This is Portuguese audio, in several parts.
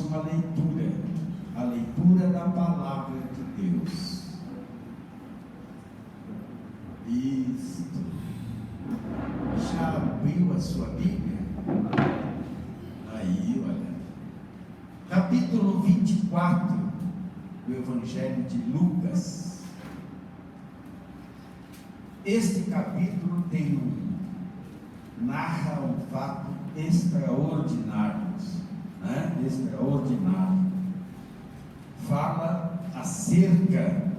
uma leitura, a leitura da palavra de Deus. Isto. Já abriu a sua Bíblia? Aí, olha. Capítulo 24 do Evangelho de Lucas. Este capítulo narra um fato extraordinário, né? Extraordinário. Fala acerca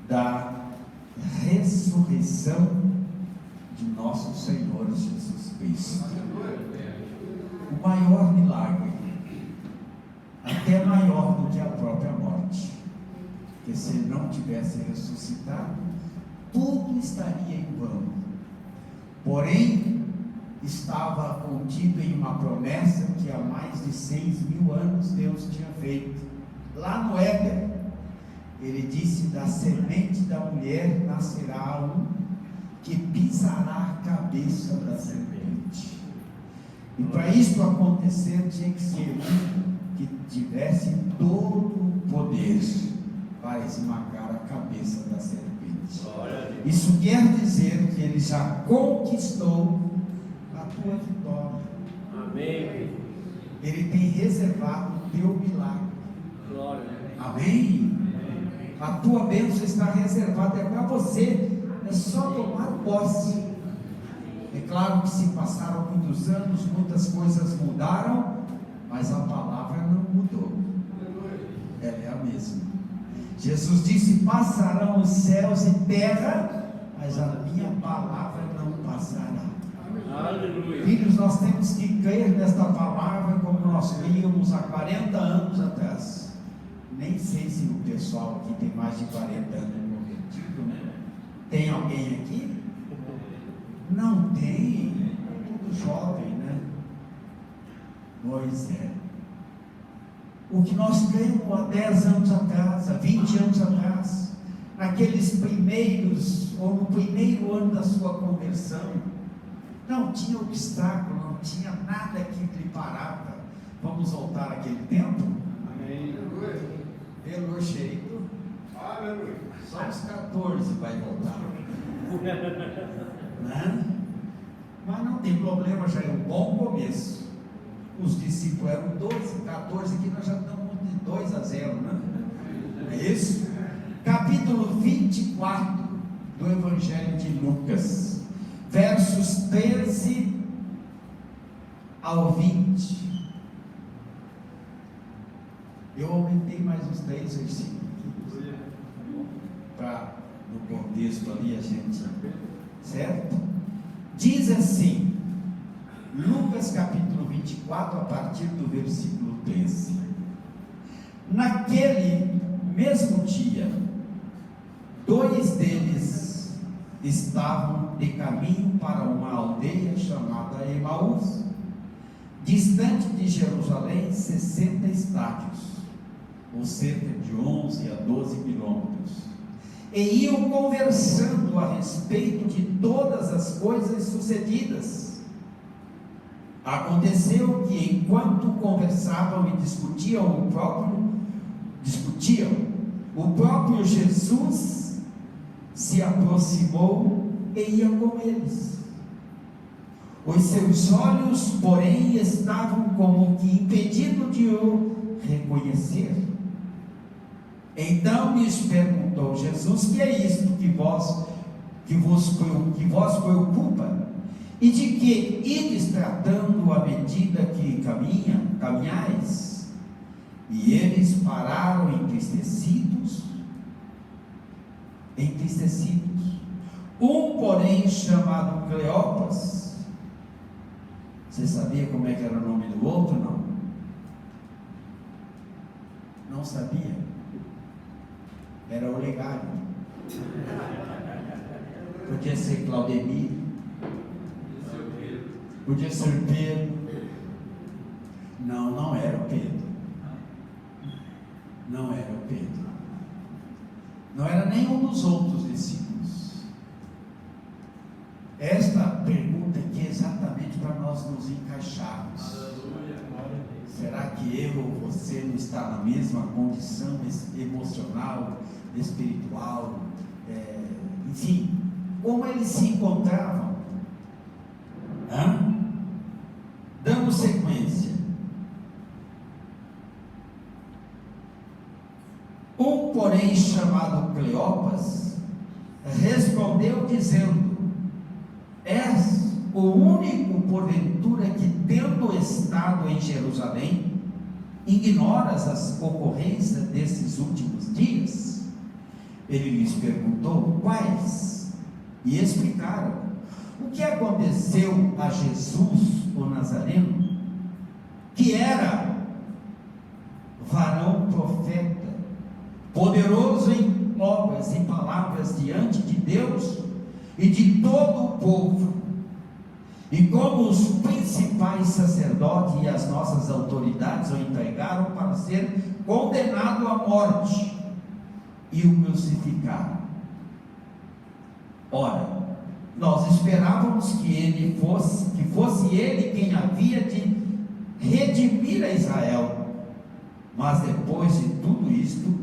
da ressurreição de nosso Senhor Jesus Cristo. O maior milagre, até maior do que a própria morte, porque se ele não tivesse ressuscitado, tudo estaria em vão. Porém, estava contido em uma promessa que há mais de 6.000 anos Deus tinha feito. Lá no Éden, ele disse: da semente da mulher nascerá um que pisará a cabeça da serpente. E para isso acontecer, tinha que ser um que tivesse todo o poder para esmagar a cabeça da serpente. Isso quer dizer que ele já conquistou a tua vitória. Amém. Ele tem reservado o teu milagre. Glória. Amém. A tua bênção está reservada, é para você, é só tomar posse. É claro que se passaram muitos anos, muitas coisas mudaram, mas a palavra não mudou, ela é a mesma. Jesus disse: passarão os céus e terra, mas a minha palavra não passará. Aleluia. Filhos, nós temos que crer nesta palavra como nós líamos há 40 anos atrás. Nem sei se o pessoal aqui tem mais de 40 anos convertido, né? Tem alguém aqui? Não tem, tudo jovem, né? Pois é. O que nós cremos há 10 anos atrás, há 20 anos atrás, naqueles primeiros, ou no primeiro ano da sua conversão, não tinha obstáculo, não tinha nada que lhe parava. Vamos voltar àquele tempo? Amém. Pelo jeito, só os 14 vai voltar. Né? Mas não tem problema, já é um bom começo. Os discípulos eram 12, 14, aqui nós já estamos de 2-0, né? É isso? Capítulo 24 do Evangelho de Lucas, versos 13 ao 20. Eu aumentei mais uns 3 versículos para no contexto ali a gente, certo? Diz assim, Lucas capítulo 24, a partir do versículo 13: naquele mesmo dia, 2 deles estavam de caminho para uma aldeia chamada Emaús, distante de Jerusalém 60 estádios, ou cerca de 11 a 12 quilômetros, e iam conversando a respeito de todas as coisas sucedidas. Aconteceu que, enquanto conversavam e discutiam, o próprio Jesus se aproximou e ia com eles. Os seus olhos, porém, estavam como que impedidos de o reconhecer. Então lhes perguntou Jesus: que é isto que vos preocupa? E de que ides tratando à medida que caminhais? E eles pararam entristecidos. Um, porém, chamado Cleopas. Você sabia como é que era o nome do outro, não? Não sabia? Era Olegário. Podia ser Claudemir, podia ser Pedro. Não era o Pedro. Não era o Pedro. Não era nenhum dos outros discípulos. Esta pergunta aqui é exatamente para nós nos encaixarmos. Será que eu ou você não está na mesma condição emocional, espiritual, enfim, como eles se encontravam? Dando sequência. Um, porém, chamado Cleopas, respondeu dizendo: és o único porventura que, tendo estado em Jerusalém, ignoras as ocorrências desses últimos dias? Ele lhes perguntou: quais? E explicaram o que aconteceu a Jesus, o Nazareno, que era varão profeta, poderoso em obras e palavras diante de Deus e de todo o povo, e como os principais sacerdotes e as nossas autoridades o entregaram para ser condenado à morte e o crucificaram. Ora, nós esperávamos que fosse ele quem havia de redimir a Israel, mas depois de tudo isto,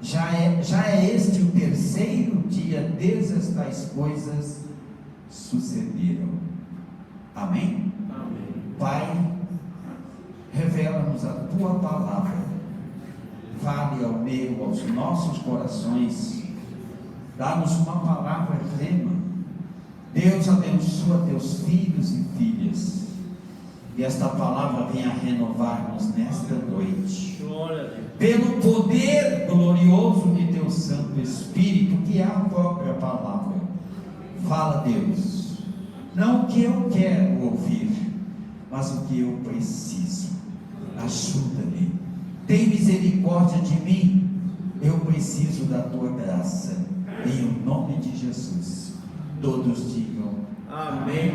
já é este o terceiro dia desde estas coisas sucederam. Amém? Amém. Pai, revela-nos a tua palavra, fale ao meio aos nossos corações, dá-nos uma palavra rema. Deus abençoa teus filhos e filhas, e esta palavra venha renovar-nos nesta noite, pelo poder glorioso de teu Santo Espírito, que é a própria palavra. Fala, Deus, não o que eu quero ouvir, mas o que eu preciso. Ajuda-me, tem misericórdia de mim, eu preciso da tua graça, em o nome de Jesus. Todos digam amém.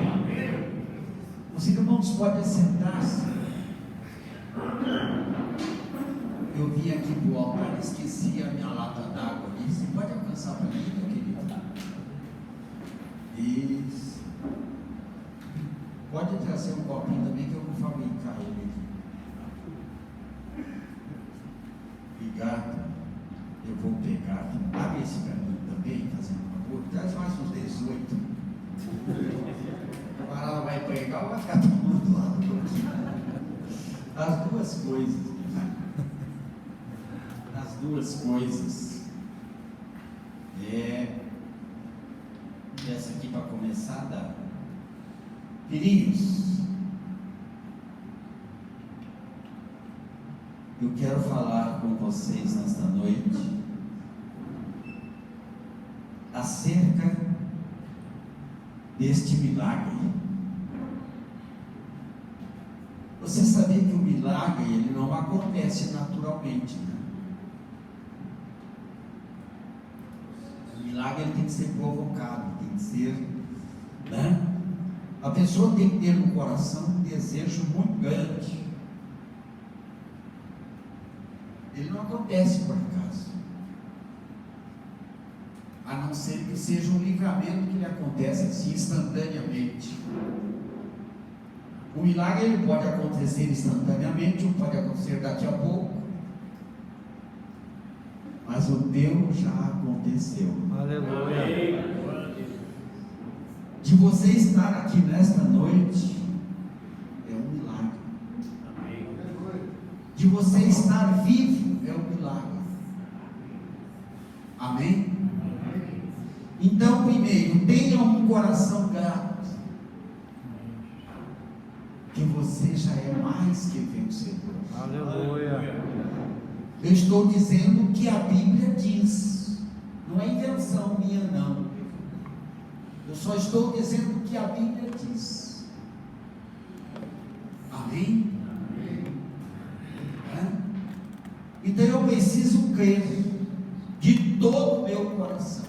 Os irmãos podem sentar-se. Eu vim aqui para o altar, esqueci a minha lata d'água ali. Você pode alcançar para mim, meu querido? Isso. Pode trazer um copinho também, que eu vou fabricar ele aqui. Obrigado. Eu vou pegar. Abre esse para mim também, fazendo um favor. Traz mais uns 18. Agora ela vai pregar ou vai ficar tomando lá? As duas coisas. As duas coisas. Essa aqui para começar dá. Filhinhos, eu quero falar com vocês nesta noite acerca deste milagre. Você sabia que o milagre ele não acontece naturalmente, né? O milagre ele tem que ser provocado, tem que ser, né? A pessoa tem que ter no coração um desejo muito grande. Ele não acontece por acaso, a não ser que seja um livramento que lhe acontece assim instantaneamente. O milagre ele pode acontecer instantaneamente, ou pode acontecer daqui a pouco, mas o teu já aconteceu. Aleluia. De você estar aqui nesta noite é um milagre. De você estar vivo é um milagre. Amém? Então, primeiro, tenha um coração grato, que você já é mais que vencedor. Aleluia. Eu estou dizendo o que a Bíblia diz, não é invenção minha não. Eu só estou dizendo o que a Bíblia diz. Amém? Então eu preciso crer de todo o meu coração.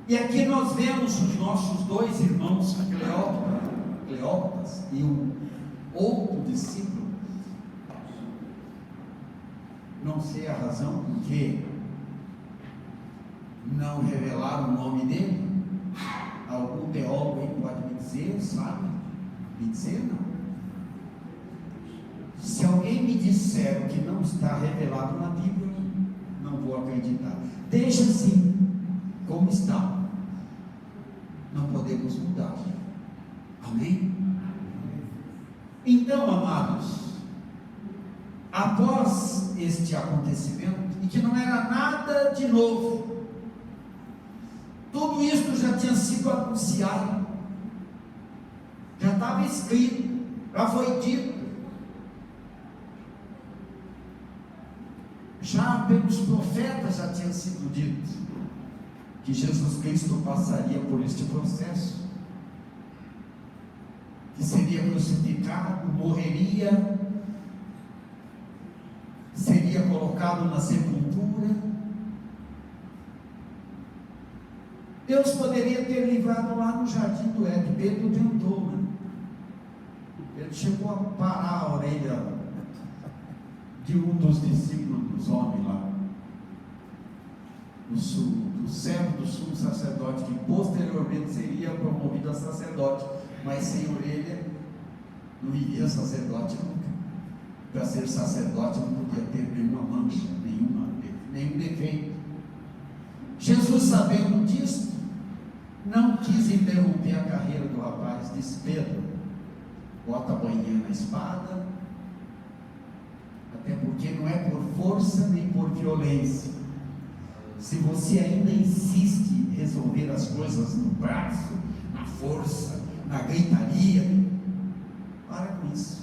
E aqui nós vemos os nossos dois irmãos, Cleopas e o outro discípulo. Não sei a razão por que não revelaram o nome dele. Algum teólogo aí pode me dizer, sabe? Me dizer não. Se alguém me disser o que não está revelado na Bíblia, não vou acreditar. Deixa assim, como está. Não podemos mudar. Amém? Então, amados, após este acontecimento, e que não era nada de novo, tudo isso já tinha sido anunciado, já estava escrito, já foi dito, já pelos profetas já tinha sido dito, que Jesus Cristo passaria por este processo, que seria crucificado, morreria, seria colocado na sepultura. Deus poderia ter livrado lá no jardim do Éden. Pedro tentou, né? Ele chegou a parar a orelha de um dos discípulos dos homens lá, do servo do sumo sacerdote, que posteriormente seria promovido a sacerdote, mas sem orelha não iria sacerdote nunca. Para ser sacerdote não podia ter nenhuma mancha, nenhum defeito. Jesus, sabendo disso, não quis interromper a carreira do rapaz. Disse: Pedro, bota a banhinha na espada, até porque não é por força nem por violência. Se você ainda insiste em resolver as coisas no braço, na força, na gritaria, para com isso.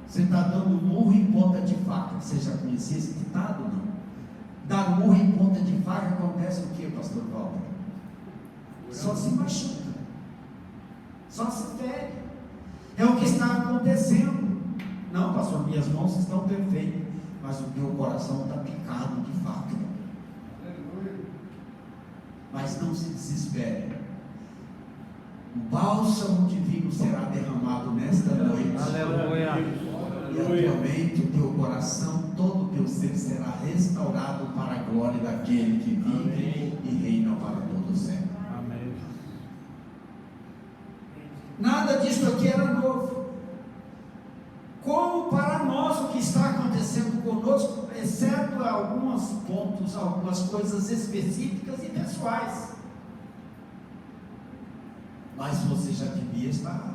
Você está dando murro em ponta de faca. Você já conhecia esse ditado, não? Dar murro em ponta de faca acontece o que, pastor Walter? Só se machuca, só se fere. É o que está acontecendo. Não, pastor, minhas mãos estão perfeitas, mas o meu coração está picado de faca. Mas não se desespere. O bálsamo divino será derramado nesta noite. Aleluia. E atualmente o teu coração, todo o teu ser será restaurado para a glória daquele que vive e reina para todo o século. Amém. Nada disso aqui era novo. Como para nós o que está acontecendo conosco, exceto alguns pontos, algumas coisas específicas e pessoais. Mas você já devia estar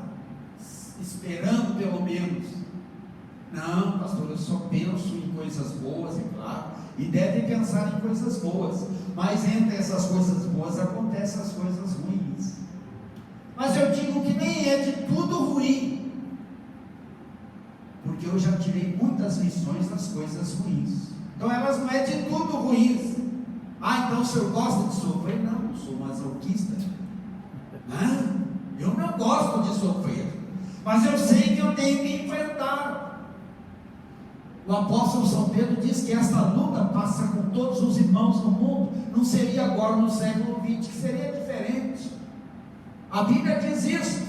esperando pelo menos. Não, pastor, eu só penso em coisas boas, é claro, e deve pensar em coisas boas, mas entre essas coisas boas acontecem as coisas ruins. Mas eu digo que nem é de tudo ruim, porque eu já tirei muitas lições das coisas ruins. Então elas não é de tudo ruins. Ah, então o senhor gosta de sofrer? Não, eu sou masoquista. Eu não gosto de sofrer, mas eu sei que eu tenho que enfrentar. O apóstolo São Pedro diz que essa luta passa com todos os irmãos no mundo. Não seria agora no século XX, que seria diferente. A Bíblia diz isso.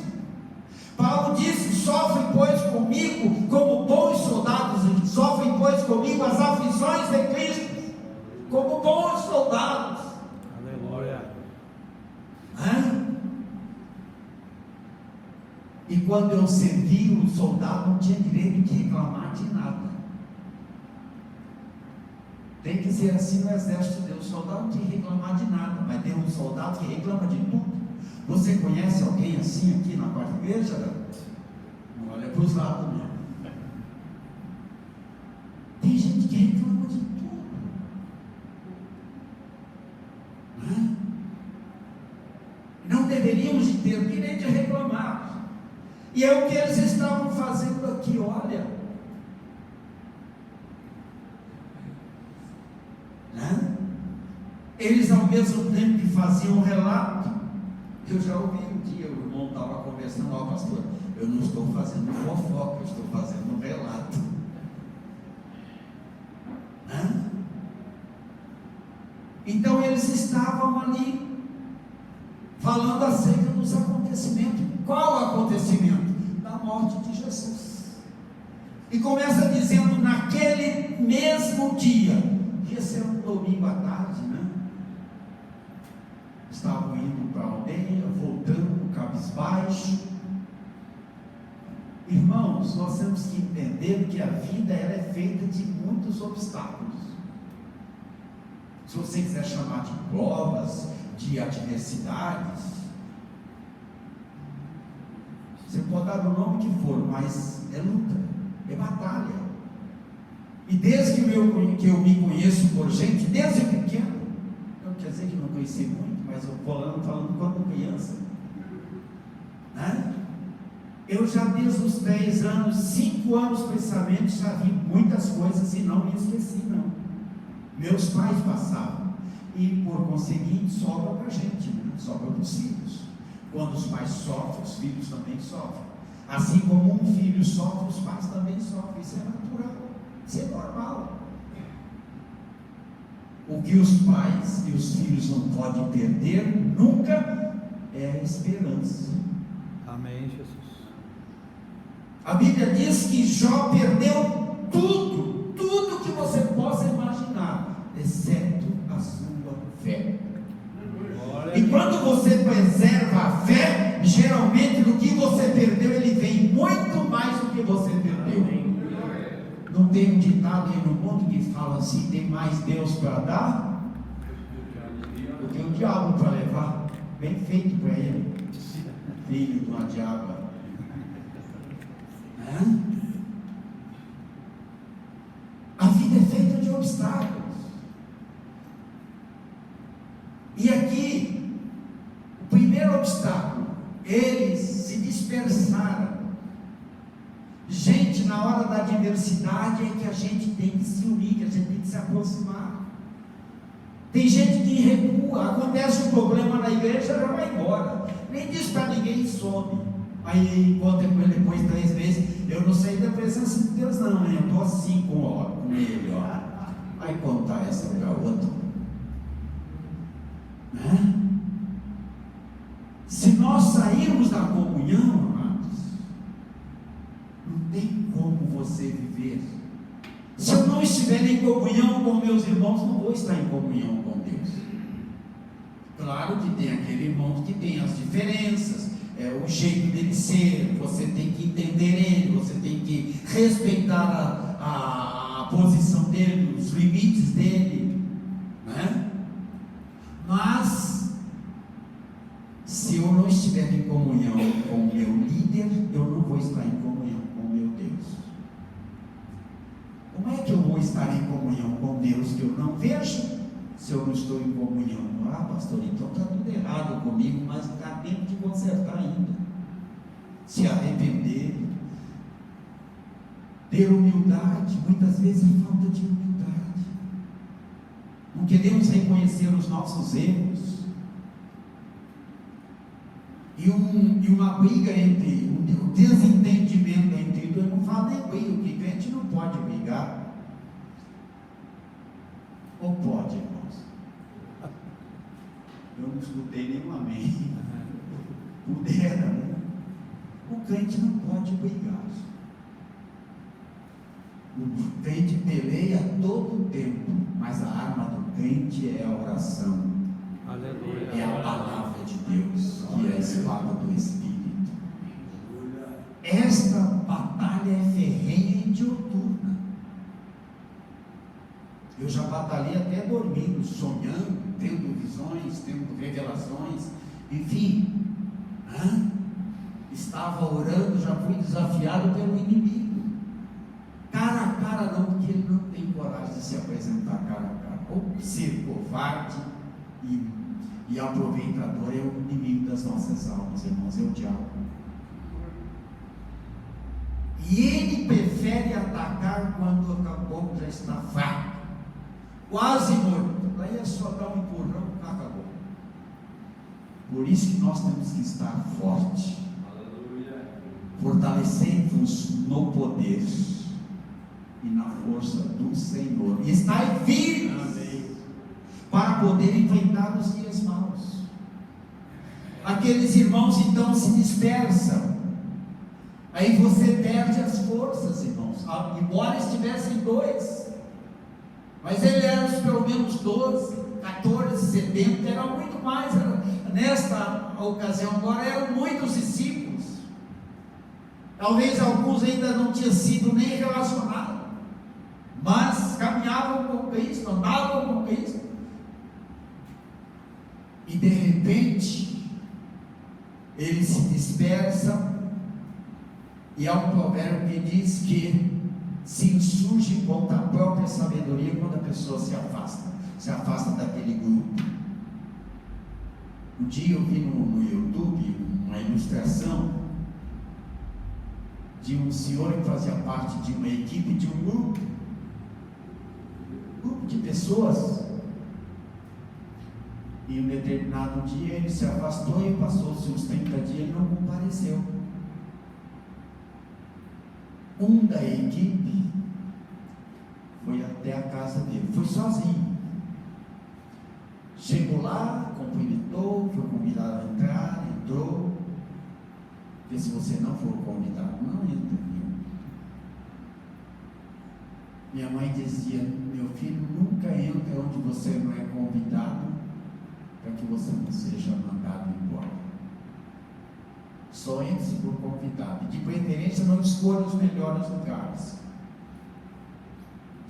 Paulo disse: sofrem pois comigo como bons soldados, sofrem pois comigo as aflições de Cristo, como bons soldados. Aleluia. E quando eu servi, o soldado não tinha direito de reclamar de nada. Tem que ser assim no exército de Deus. O soldado não tinha que reclamar de nada, mas tem um soldado que reclama de tudo. Você conhece alguém assim aqui na quarta igreja? Não olha para os lados, não. Tem gente que reclama de tudo. Não deveríamos de ter direito de reclamar. E é o que eles estavam fazendo aqui, olha. Eles, ao mesmo tempo que faziam um relato, eu já ouvi um dia, o irmão estava conversando: ó, pastor, eu não estou fazendo fofoca, eu estou fazendo um relato. Então eles estavam ali falando acerca dos acontecimentos. Qual acontecimento? Da morte de Jesus. E começa dizendo: naquele mesmo dia, ia ser um domingo à tarde, né? Estavam indo para a aldeia, voltando, cabisbaixo, Irmãos, nós temos que entender que a vida ela é feita de muitos obstáculos. Se você quiser chamar de provas, de adversidades, você pode dar o nome que for, mas é luta, é batalha. E desde que eu me conheço por gente, desde pequeno, não quer dizer que não conheci muito, mas eu falando quando criança, né? Eu já desde os 10 anos, 5 anos precisamente, já vi muitas coisas e não me esqueci não. Meus pais passavam, e por conseguinte sobra para a gente, né? Sobra para os filhos. Quando os pais sofrem, os filhos também sofrem. Assim como um filho sofre, os pais também sofrem. Isso é natural, isso é normal. O que os pais e os filhos não podem perder nunca é a esperança. Amém, Jesus. A Bíblia diz que Jó perdeu tudo que você possa imaginar, exceto a sua fé. E quando você preserva a fé, geralmente do que você perdeu, ele vem muito mais do que você perdeu. Não tem um ditado aí no mundo que fala assim: tem mais Deus para dar do que o diabo para levar. Bem feito para ele, filho de uma diaba. A vida é feita de obstáculos. E aqui, o primeiro obstáculo, eles se dispersaram. Gente, na hora da adversidade é que a gente tem que se unir, que a gente tem que se aproximar. Tem gente que recua, acontece um problema na igreja, já vai embora, nem diz para ninguém e some. Aí encontra com ele depois 3 vezes, eu não sei da presença de Deus não, né? Eu estou assim com ele, ó. Vai contar essa para outra. Né? Se nós sairmos da comunhão, amados, não tem como você viver. Se eu não estiver em comunhão com meus irmãos, não vou estar em comunhão com Deus. Claro que tem aquele irmão que tem as diferenças, o jeito dele ser, você tem que entender ele, você tem que respeitar a posição dele, os limites dele, né? Mas se eu não estiver em comunhão com o meu líder, eu não vou estar em comunhão com o meu Deus. Como é que eu vou estar em comunhão com Deus que eu não vejo, se eu não estou em comunhão? Ah, pastor, então está tudo errado comigo, mas dá tempo de consertar ainda. Se arrepender, ter humildade. Muitas vezes é falta de humildade. Não queremos reconhecer os nossos erros. E uma briga entre, um desentendimento entre, eu não falo nem briga, porque crente não pode brigar. Ou pode, irmãos? Eu não escutei nenhum amém. Pudera, né? O crente não pode brigar. O crente peleia todo o tempo, mas a arma do crente é a oração. Aleluia. É a palavra de Deus, que é a espada do Espírito. Esta batalha é ferrenha e diuturna. Eu já batalhei até dormindo, sonhando, tendo visões, tendo revelações, enfim. Estava orando, já fui desafiado pelo inimigo. Cara a cara não, porque ele não tem coragem de se apresentar cara a cara. Ou ser covarde e aproveitador é o inimigo das nossas almas, irmãos, é o diabo. E ele prefere atacar quando o caboclo já está fraco, quase morto. Daí é só dar um empurrão, acabou. Por isso que nós temos que estar forte. Fortalecei-vos no poder e na força do Senhor. E estai firmes para poder enfrentar os dias maus. Aqueles irmãos então se dispersam. Aí você perde as forças, irmãos. Embora estivessem 2, mas eles eram pelo menos 12, 14, 70, eram muito mais. Nesta ocasião agora eram muitos discípulos. Talvez alguns ainda não tinham sido nem relacionados, mas caminhavam com Cristo, andavam com Cristo. E de repente, eles se dispersam. E há um provérbio que diz que se insurge contra a própria sabedoria quando a pessoa se afasta daquele grupo. Um dia eu vi no YouTube uma ilustração de um senhor que fazia parte de uma equipe, de um grupo de pessoas, e um determinado dia ele se afastou e passou-se uns 30 dias e não compareceu. Um da equipe foi até a casa dele, foi sozinho, chegou lá, cumprimentou, foi convidado a entrar, entrou. Porque se você não for convidado, não entra nenhum. Minha mãe dizia: meu filho, nunca entra onde você não é convidado, para que você não seja mandado embora. Só entre se for convidado. De preferência, não escolha os melhores lugares.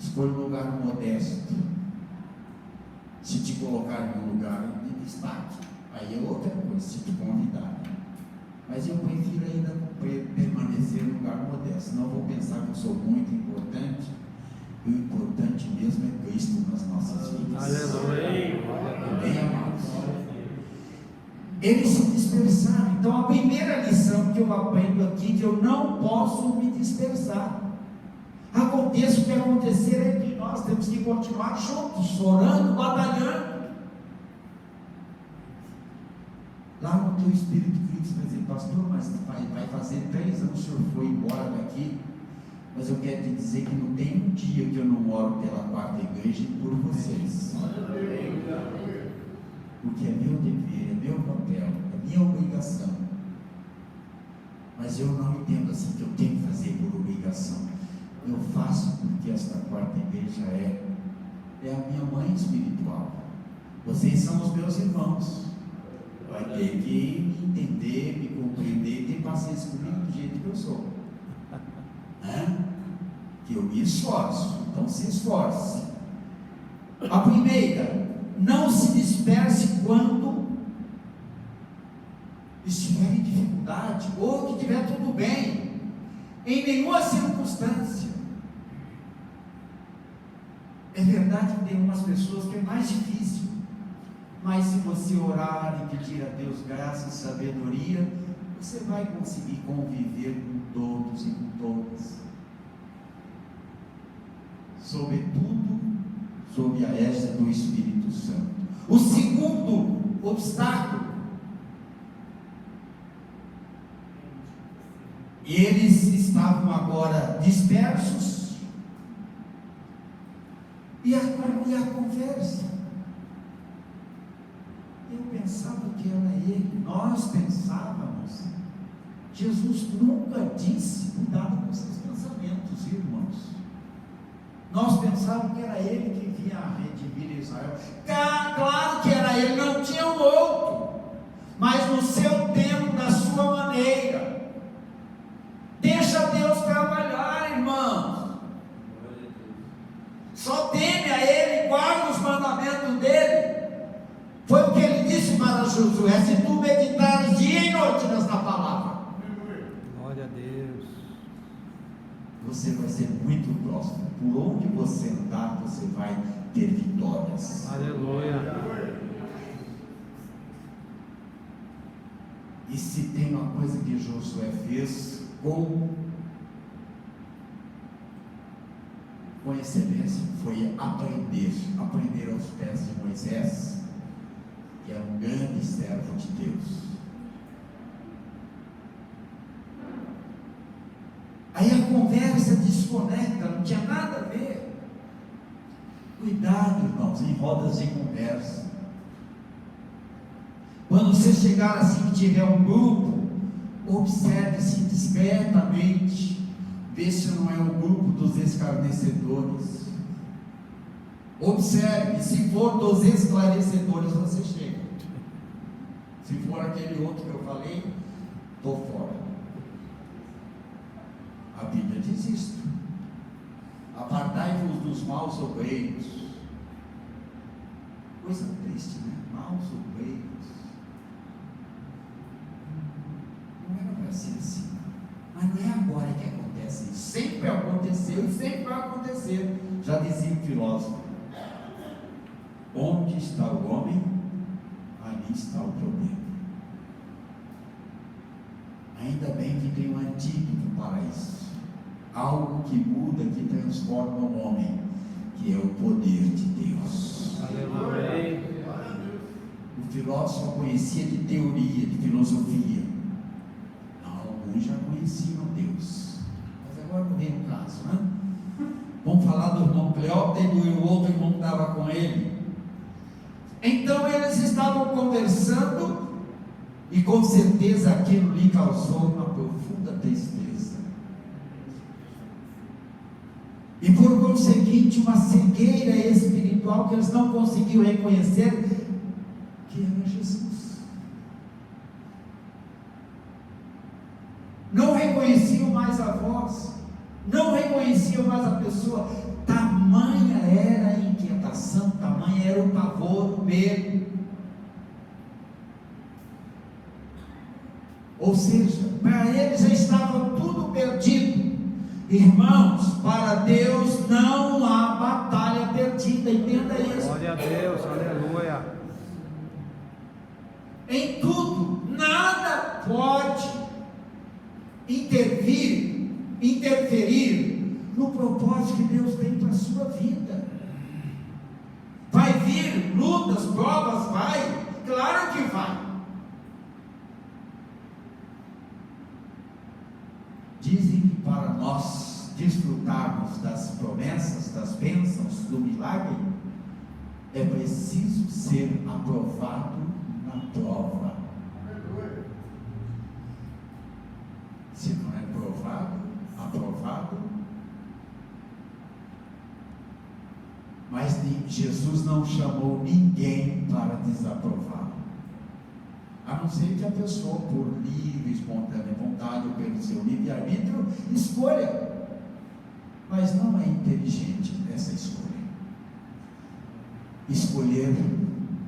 Escolha um lugar modesto. Se te colocar em um lugar de destaque, aí é outra coisa, se te convidar. Mas eu prefiro ainda permanecer em um lugar modesto. Não vou pensar que eu sou muito importante. O importante mesmo é Cristo nas nossas vidas. Aleluia. Bem amados. Eles se dispersaram. Então a primeira lição que eu aprendo aqui, que eu não posso me dispersar. Aconteça o que acontecer entre nós, temos que continuar juntos, orando, batalhando. Lá no teu espírito querido, vai dizer: pastor, mas vai fazer 3 anos que o senhor foi embora daqui. Mas eu quero te dizer que não tem um dia que eu não oro pela quarta igreja e por vocês. Porque é meu dever, é meu papel, é minha obrigação. Mas eu não entendo assim que eu tenho que fazer por obrigação. Eu faço porque esta quarta igreja é a minha mãe espiritual. Vocês são os meus irmãos. Vai ter que me entender, me compreender e ter paciência comigo do jeito que eu sou. Que eu me esforço, então se esforce. A primeira: não se disperse quando estiver em dificuldade ou que estiver tudo bem, em nenhuma circunstância. É verdade que tem umas pessoas que é mais difícil, mas se você orar e pedir a Deus graça e sabedoria, você vai conseguir conviver com todos e com todas. Sobretudo, sob a égide do Espírito Santo. O segundo obstáculo: eles estavam agora dispersos, e a conversa, eu pensava que era ele, nós pensávamos. Jesus nunca disse: cuidado com seus pensamentos, irmãos. Nós pensávamos que era ele que vinha redimir Israel. Claro que era ele, não tinha um outro, mas no seu tempo, da sua maneira. Deixa Deus trabalhar, irmãos. Só teme a ele, guarda os mandamentos dele. Foi o que ele disse para Josué: se tu meditares dia e noite nesta palavra, Glória a Deus, você vai ser muito próximo. Por onde você andar, você vai ter vitórias. aleluia. E se tem uma coisa que Josué fez com excelência, foi aprender aos pés de Moisés, que é um grande servo de Deus. Aí a conversa desconecta, não tinha nada a ver. Cuidado, irmãos, em rodas de conversa. Quando você chegar assim, que tiver um grupo, observe-se discretamente, vê se não é o grupo dos escarnecedores. Observe, se for dos esclarecedores, você chega. Se for aquele outro que eu falei, estou fora. A Bíblia diz isto. Apartai-vos dos maus obreiros. Coisa triste, né? Maus obreiros. Não era para ser assim. Mas não é agora que acontece isso. Sempre aconteceu e sempre vai acontecer. Já dizia o filósofo: onde está o homem, ali está o problema. Ainda bem que tem um antídoto para isso. Algo que muda, que transforma o homem, que é o poder de Deus. Aleluia. O filósofo só conhecia de teoria, de filosofia. Alguns já conheciam Deus. Mas agora não vem o caso, né? Vamos falar do irmão Cleópatra e do outro irmão que estava com ele. Então eles estavam conversando, e com certeza aquilo lhe causou uma profunda tristeza. E por conseguinte, uma cegueira espiritual que eles não conseguiam reconhecer que era Jesus. Não reconheciam mais a voz, não reconheciam mais a pessoa. Tamanha era a inquietação, tamanha era o pavor, o medo. Ou seja, para eles já estava tudo perdido. Irmãos, para Deus não há batalha perdida, entenda isso. Glória a Deus, aleluia. Em tudo, nada pode interferir no propósito que Deus tem para a sua vida. Vai vir lutas, provas, vai, claro que vai. Dizem que para nós desfrutarmos das promessas, das bênçãos, do milagre, é preciso ser aprovado na prova. Se não é aprovado, mas Jesus não chamou ninguém para desaprová-lo, a não ser que a pessoa, por livre, espontânea vontade, ou pelo seu livre-arbítrio, escolha. Mas não é inteligente essa escolha. Escolher,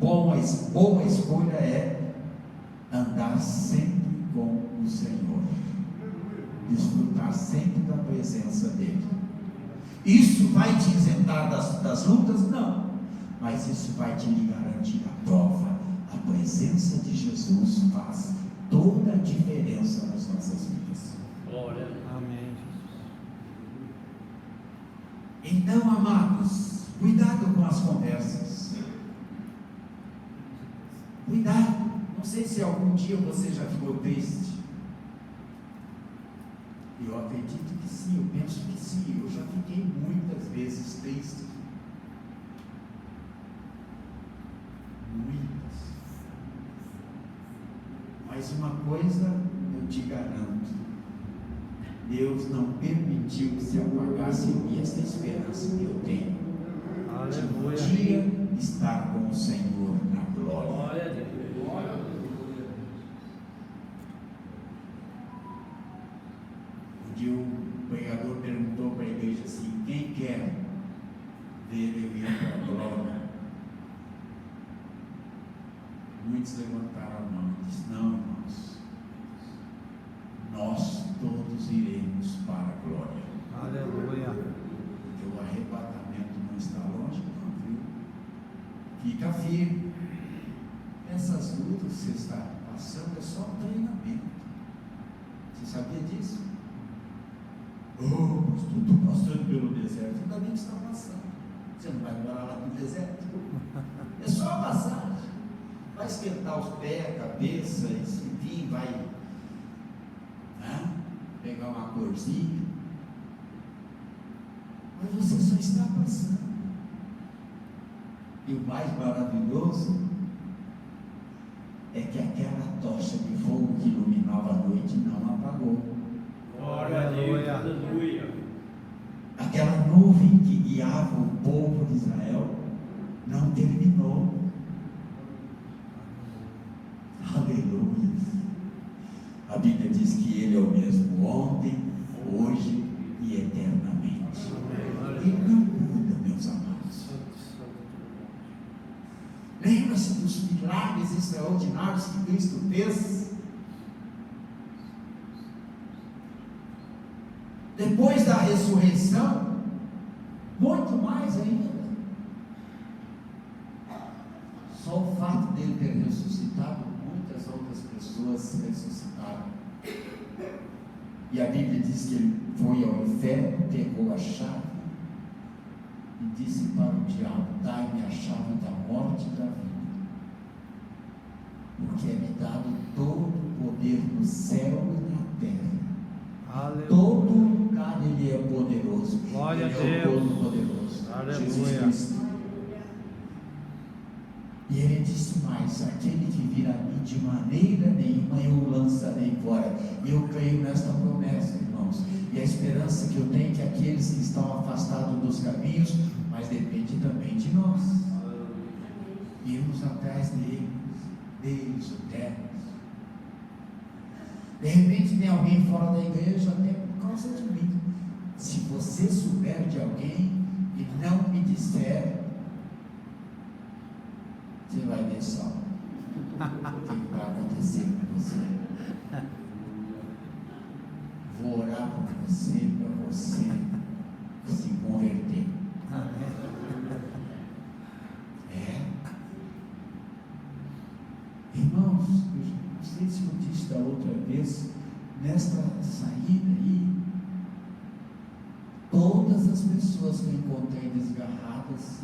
boa escolha é andar sempre com o Senhor, desfrutar sempre da presença dEle. Isso vai te isentar das lutas? Não, mas isso vai te garantir a prova. A presença de Jesus faz toda a diferença nas nossas vidas. Glória. Amém. Então, amados, cuidado com as conversas. Cuidado. Não sei se algum dia você já ficou triste. Eu acredito que sim, eu penso que sim. Eu já fiquei muitas vezes triste. Muitas. Mas uma coisa eu te garanto: Deus não permitiu que se apagasse em mim essa esperança que eu tenho. Aleluia. De um dia estar com o Senhor na glória. Glória a Deus. Um dia o pregador perguntou para a igreja assim: quem quer ver eu ir para a glória? Muitos levantaram a mão e disseram: não, irmãos, nós todos iremos para a glória. Aleluia. Porque o arrebatamento não está longe, não, viu? Fica firme. Essas lutas que você está passando é só um treinamento. Você sabia disso? Oh, pastor, estou passando pelo deserto. Ainda bem que está passando. Você não vai morar lá no deserto? É só a passagem. Vai esquentar os pés, a cabeça, enfim, vai pegar uma corzinha. Mas você só está passando. E o mais maravilhoso é que aquela tocha de fogo que iluminava a noite não apagou. Glória a Deus. Aleluia. Aquela nuvem que guiava o povo de Israel não terminou. Aleluia. A Bíblia diz que Ele é o mesmo ontem, hoje milagres extraordinários que Cristo fez. Depois da ressurreição, muito mais ainda. Só o fato dele ter ressuscitado, muitas outras pessoas ressuscitaram. E a Bíblia diz que ele foi ao inferno, pegou a chave e disse para o diabo: dai-me a chave da morte e da vida, porque é-me dado todo o poder no céu e na terra. Aleluia. Todo lugar ele é poderoso. Glória ele a é Deus. o Todo-Poderoso. Aleluia. Jesus Cristo. E ele disse mais: aquele que vir a mim de maneira nenhuma eu o lançarei fora. E eu creio nesta promessa, irmãos. E a esperança que eu tenho é que aqueles que estão afastados dos caminhos, mas depende também de nós, irmos atrás deles, o termos. De repente tem alguém fora da igreja até por causa de mim. Se você souber de alguém e não me disser, você vai ver só o que vai acontecer com você. Vou orar por você, para você se converter. Irmãos, eu não sei se eu disse da outra vez, nesta saída aí, todas as pessoas que eu encontrei desgarradas,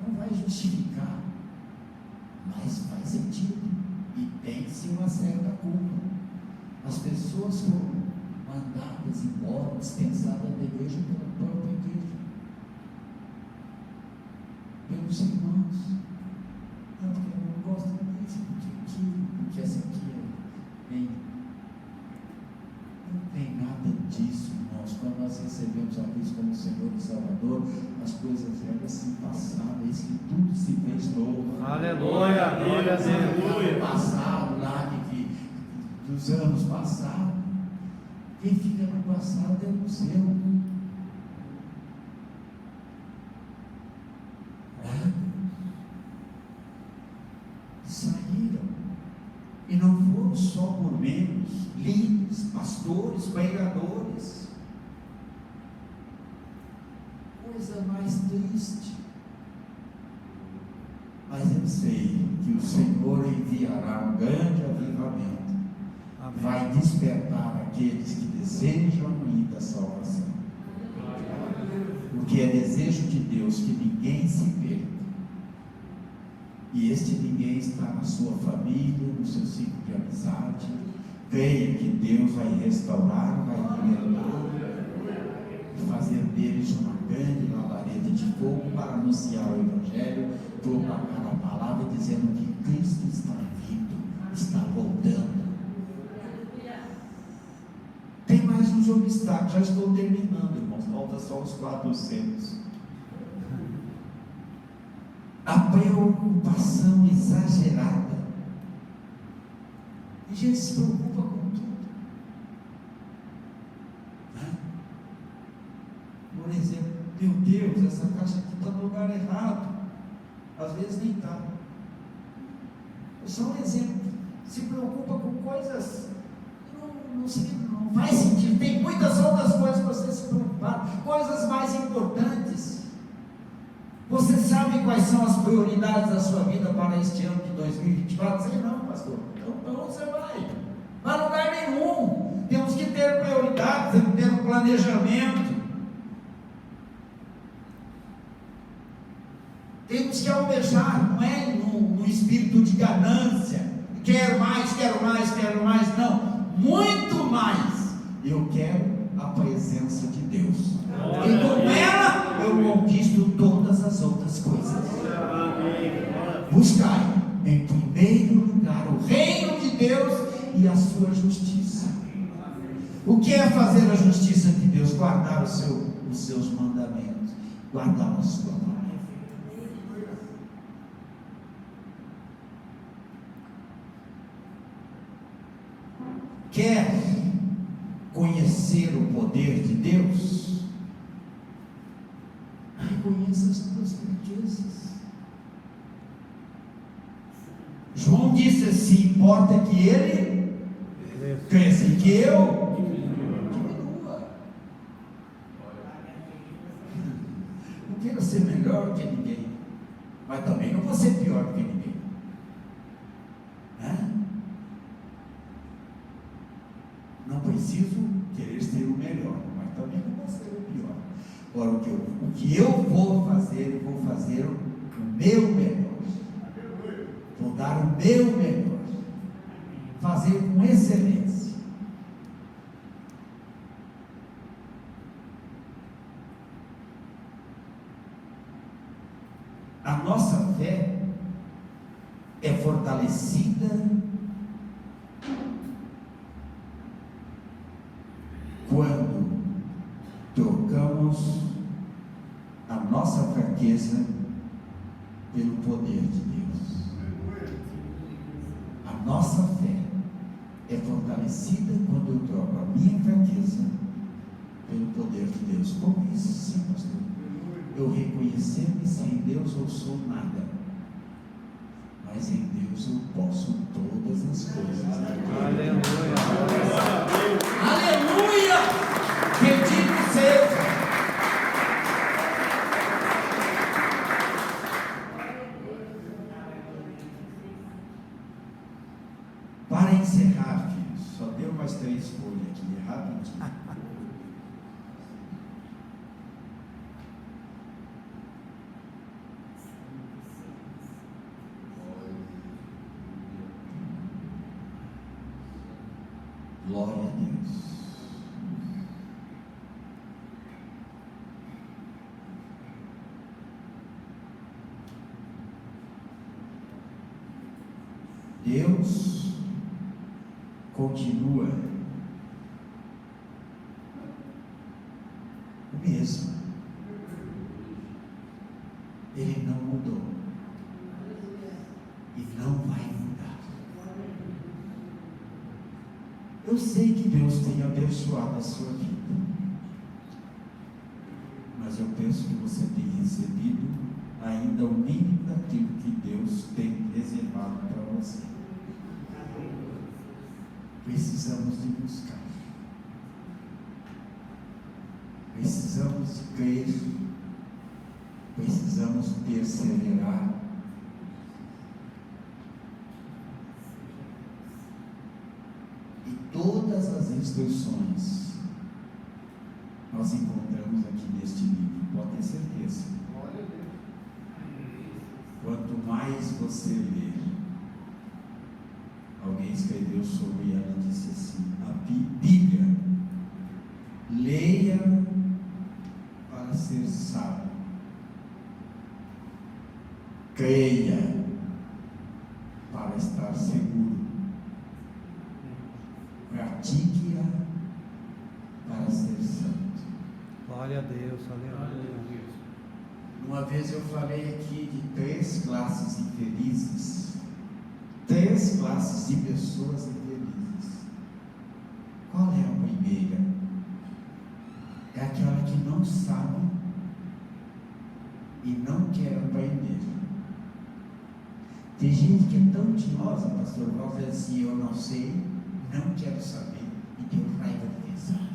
não vai justificar, mas faz sentido, e tem-se uma certa culpa. As pessoas foram mandadas embora, dispensadas da igreja pela própria igreja, pelos irmãos. Não, porque eu não gosto disso, porque essa aqui bem. Não tem nada disso, irmãos. Quando nós recebemos a Cristo como Senhor e Salvador, as coisas velhas se passaram, eis que tudo se fez novo. Aleluia, glória a Deus. Passado lá dos anos passados, quem fica no passado é o museu. Saíram, e não foram só por menos, líderes, pastores, pregadores. Coisa mais triste. Mas eu sei que o Senhor enviará um grande avivamento. Amém. Vai despertar aqueles que desejam ir da salvação. Porque é desejo de Deus que ninguém se perca. E este ninguém está na sua família, no seu ciclo de amizade. Creia que Deus vai restaurar, vai libertar e fazer deles uma grande labareda de fogo para anunciar o Evangelho, propagar a palavra, dizendo que Cristo está vindo, está voltando. Tem mais uns obstáculos, já estou terminando, irmãos, falta só os 400. A preocupação exagerada. E gente se preocupa com tudo. Por exemplo, meu Deus, essa caixa aqui está no lugar errado. Às vezes nem está. Só um exemplo. Se preocupa com coisas que não faz sentido. Tem muitas outras coisas para você se preocupar. Coisas mais importantes. Você sabe quais são as prioridades da sua vida para este ano de 2024? Sei não, pastor. Então para onde você vai? Para lugar nenhum. Temos que ter prioridades, temos que ter um planejamento. Temos que almejar, não é no espírito de ganância. Quero mais, quero mais, quero mais. Não, muito mais. Eu quero a presença de Deus. E com ela eu conquisto todas as outras coisas. Buscai em primeiro lugar o reino de Deus e a sua justiça. O que é fazer a justiça de Deus? Guardar os seus mandamentos, guardar a sua palavra. Quer conhecer o poder de Deus? Reconheça as tuas fraquezas. João disse assim: importa que ele cresça e que eu diminua. Não quero ser melhor que ninguém, mas também não vou ser pior que ninguém. Não preciso querer ser o melhor, mas também não vou ser o pior. Agora, o que eu vou fazer o meu melhor. Vou dar o meu melhor. Fazer com excelência. A nossa fé é fortalecida quando trocamos a nossa fraqueza pelo poder de Deus. A nossa fé é fortalecida quando eu troco a minha fraqueza pelo poder de Deus. Como isso, sim, pastor? Eu reconhecendo que sem Deus eu sou nada, mas em Deus eu posso todas as coisas. Aleluia. Aleluia! Bendito seja! Para encerrar, filhos, só deu mais 3 folhas aqui, rapidinho. Glória a Deus. Deus continua o mesmo. Ele não mudou e não vai mudar. Eu sei que Deus tem abençoado a sua vida, mas eu penso que você tem recebido ainda o mínimo daquilo que Deus tem reservado para você. Precisamos de buscar, precisamos de crer, precisamos perseverar. E todas as instruções nós encontramos aqui neste livro, pode ter certeza. Quanto mais você ler, alguém escreveu sobre ela, disse assim: a Bíblia, leia para ser sábio, creia para estar seguro, pratique-a para ser santo. Glória a Deus, aleluia. Uma vez eu falei aqui de 3 classes infelizes, 3 classes de pessoas infelizes. Qual é a primeira? É aquela que não sabe e não quer aprender. Tem gente que é tão tinhosa, pastor, igual diz assim: eu não sei, não quero saber e tenho raiva de quem sabe.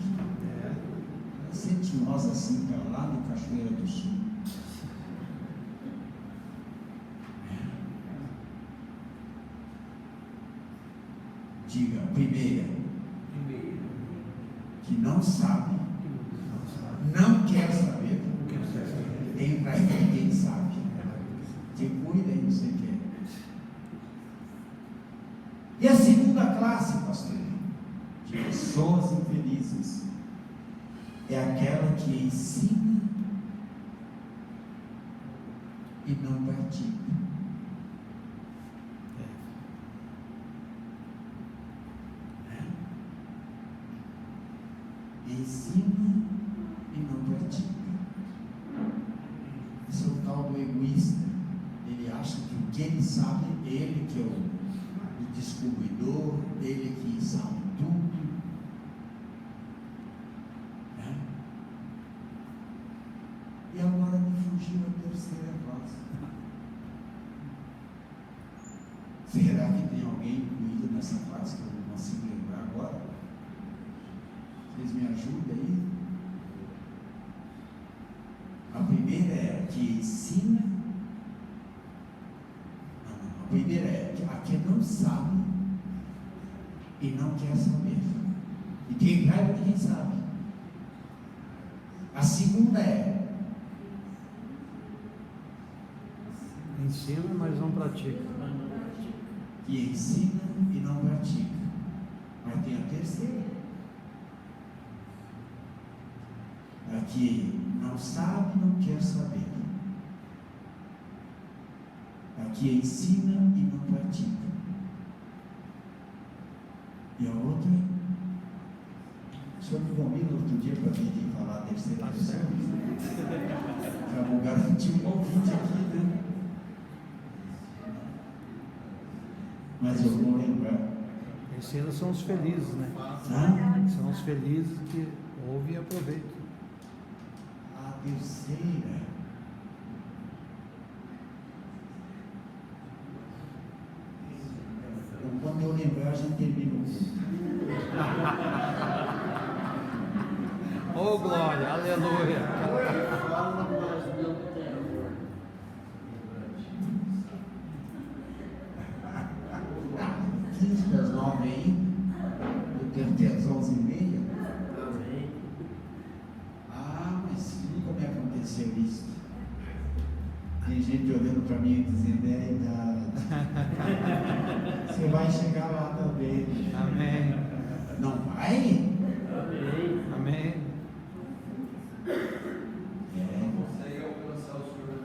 Ser tinhosa assim para lá no Cachoeira do Sul. Diga, primeira, que não sabe, não quer saber, tem raiva de quem sabe, te cuida e não sei o que. E a segunda classe, pastor, de pessoas infelizes, é aquela que ensina e não pratica. Ensina e não pratica. Esse é o tal do egoísta. Ele acha que o que ele sabe, ele que é o descobridor, ele que sabe tudo. E agora me fugiu a terceira classe. Será que tem alguém incluído nessa classe que eu não consigo lembrar agora? Vocês me ajudam aí? A primeira é a que ensina. A primeira é a que não sabe e não quer saber. E tem raiva de quem sabe. A segunda é ensina, mas não pratica. que ensina e não pratica. Mas tem a terceira. A que não sabe e não quer saber. A que ensina e não pratica. E a outra, o senhor me convida outro dia para vir falar a terceira pessoa. Já vou garantir um convite aqui, né? Mas eu vou lembrar. Ensina são os felizes, né? São os felizes que ouvem e aproveitam. A terceira. Então, quando eu lembrar, já termino o culto. Oh, glória, aleluia. Das 9 aí, eu tenho até as 11h30. Mas nunca me aconteceu isso. Tem gente olhando para mim e dizendo: é idade. Você vai chegar lá também. Amém. Não vai? Amém. Consegue alcançar o Senhor?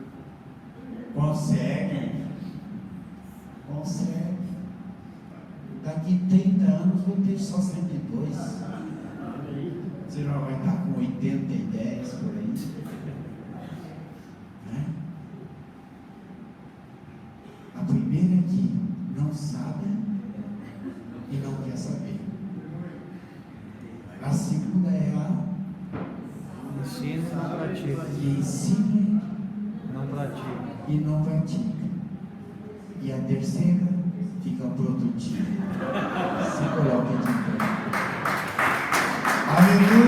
Consegue. Consegue. Daqui 30 anos vou ter só 102. Você já vai estar com 80 e 10 por aí. Né? A primeira é que não sabe e não quer saber. A segunda é a Ensina e não pratica. que ensina Não pratica. e não pratica. E a terceira fica produtiva. Se coloque de pé. Aleluia!